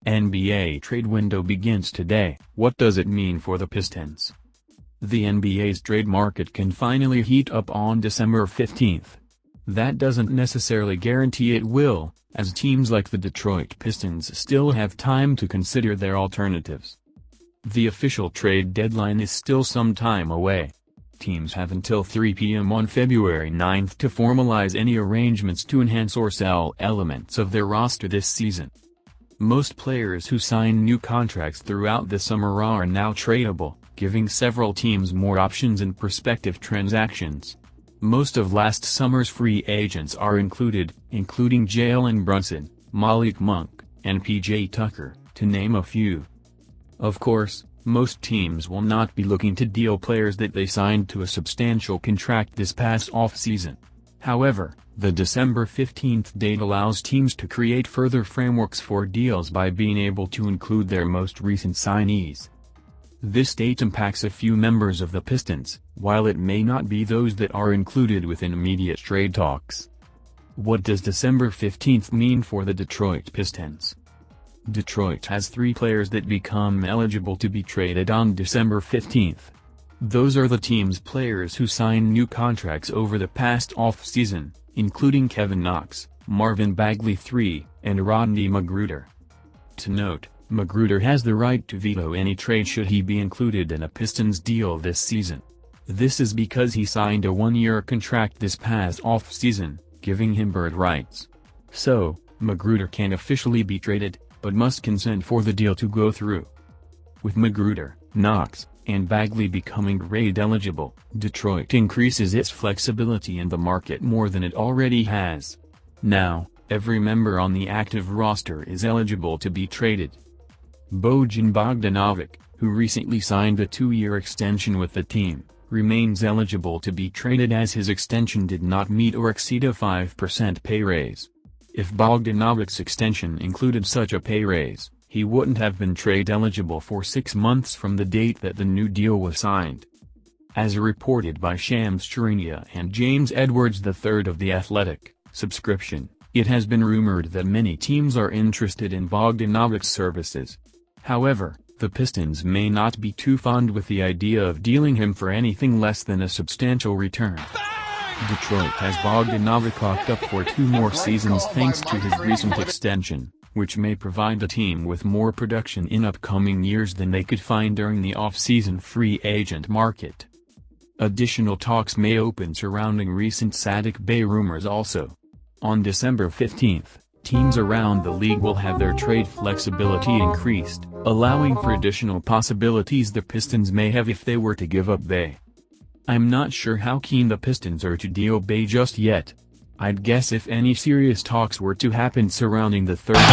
NBA trade window begins today. What does it mean for the Pistons? The NBA's trade market can finally heat up on December 15th. That doesn't necessarily guarantee it will, as teams like the Detroit Pistons still have time to consider their alternatives. The official trade deadline is still some time away. Teams have until 3 p.m. on February 9 to formalize any arrangements to enhance or sell elements of their roster this season. Most players who sign new contracts throughout the summer are now tradable, giving several teams more options in prospective transactions. Most of last summer's free agents are included, including Jalen Brunson, Malik Monk, and P.J. Tucker, to name a few. Of course, most teams will not be looking to deal players that they signed to a substantial contract this past off-season. However, the December 15th date allows teams to create further frameworks for deals by being able to include their most recent signees. This date impacts a few members of the Pistons, while it may not be those that are included within immediate trade talks. What does December 15th mean for the Detroit Pistons? Detroit has 3 players that become eligible to be traded on December 15th. Those are the team's players who signed new contracts over the past off-season, including Kevin Knox, Marvin Bagley III, and Rodney McGruder. To note, McGruder has the right to veto any trade should he be included in a Pistons deal this season. This is because he signed a 1-year contract this past off-season, giving him bird rights. So, McGruder can officially be traded, but must consent for the deal to go through. With McGruder, Knox, and Bagley becoming trade eligible, Detroit increases its flexibility in the market more than it already has. Now, every member on the active roster is eligible to be traded. Bojan Bogdanovic, who recently signed a 2-year extension with the team, remains eligible to be traded as his extension did not meet or exceed a 5% pay raise. If Bogdanovic's extension included such a pay raise, he wouldn't have been trade eligible for 6 months from the date that the new deal was signed. As reported by Shams Charania and James Edwards III of The Athletic subscription, it has been rumored that many teams are interested in Bogdanovic's services. However, the Pistons may not be too fond with the idea of dealing him for anything less than a substantial return. Detroit has Bogdanovic locked up for 2 more seasons thanks to his recent extension, which may provide the team with more production in upcoming years than they could find during the off-season free agent market. Additional talks may open surrounding recent Saddiq Bey rumors also. On December 15th, teams around the league will have their trade flexibility increased, allowing for additional possibilities the Pistons may have if they were to give up Bey. I'm not sure how keen the Pistons are to deal Bey just yet. I'd guess if any serious talks were to happen surrounding the third year,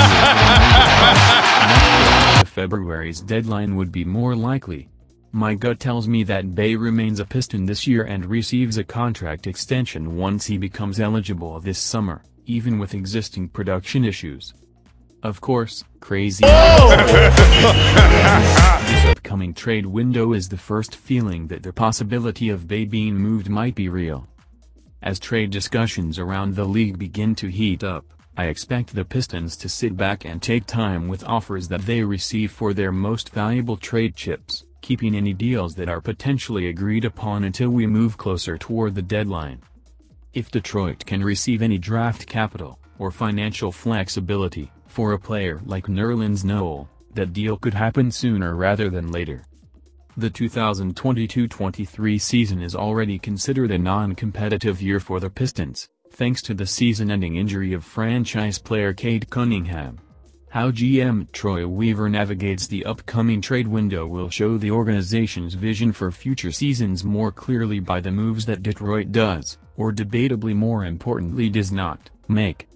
February's deadline would be more likely. My gut tells me that Bey remains a Piston this year and receives a contract extension once he becomes eligible this summer, even with existing production issues. Of course, crazy. This upcoming trade window is the first feeling that the possibility of Bey being moved might be real. As trade discussions around the league begin to heat up, I expect the Pistons to sit back and take time with offers that they receive for their most valuable trade chips, keeping any deals that are potentially agreed upon until we move closer toward the deadline. If Detroit can receive any draft capital, or financial flexibility, for a player like Nerlens Noel, that deal could happen sooner rather than later. The 2022-23 season is already considered a non-competitive year for the Pistons, thanks to the season-ending injury of franchise player Cade Cunningham. How GM Troy Weaver navigates the upcoming trade window will show the organization's vision for future seasons more clearly by the moves that Detroit does, or debatably more importantly does not, make.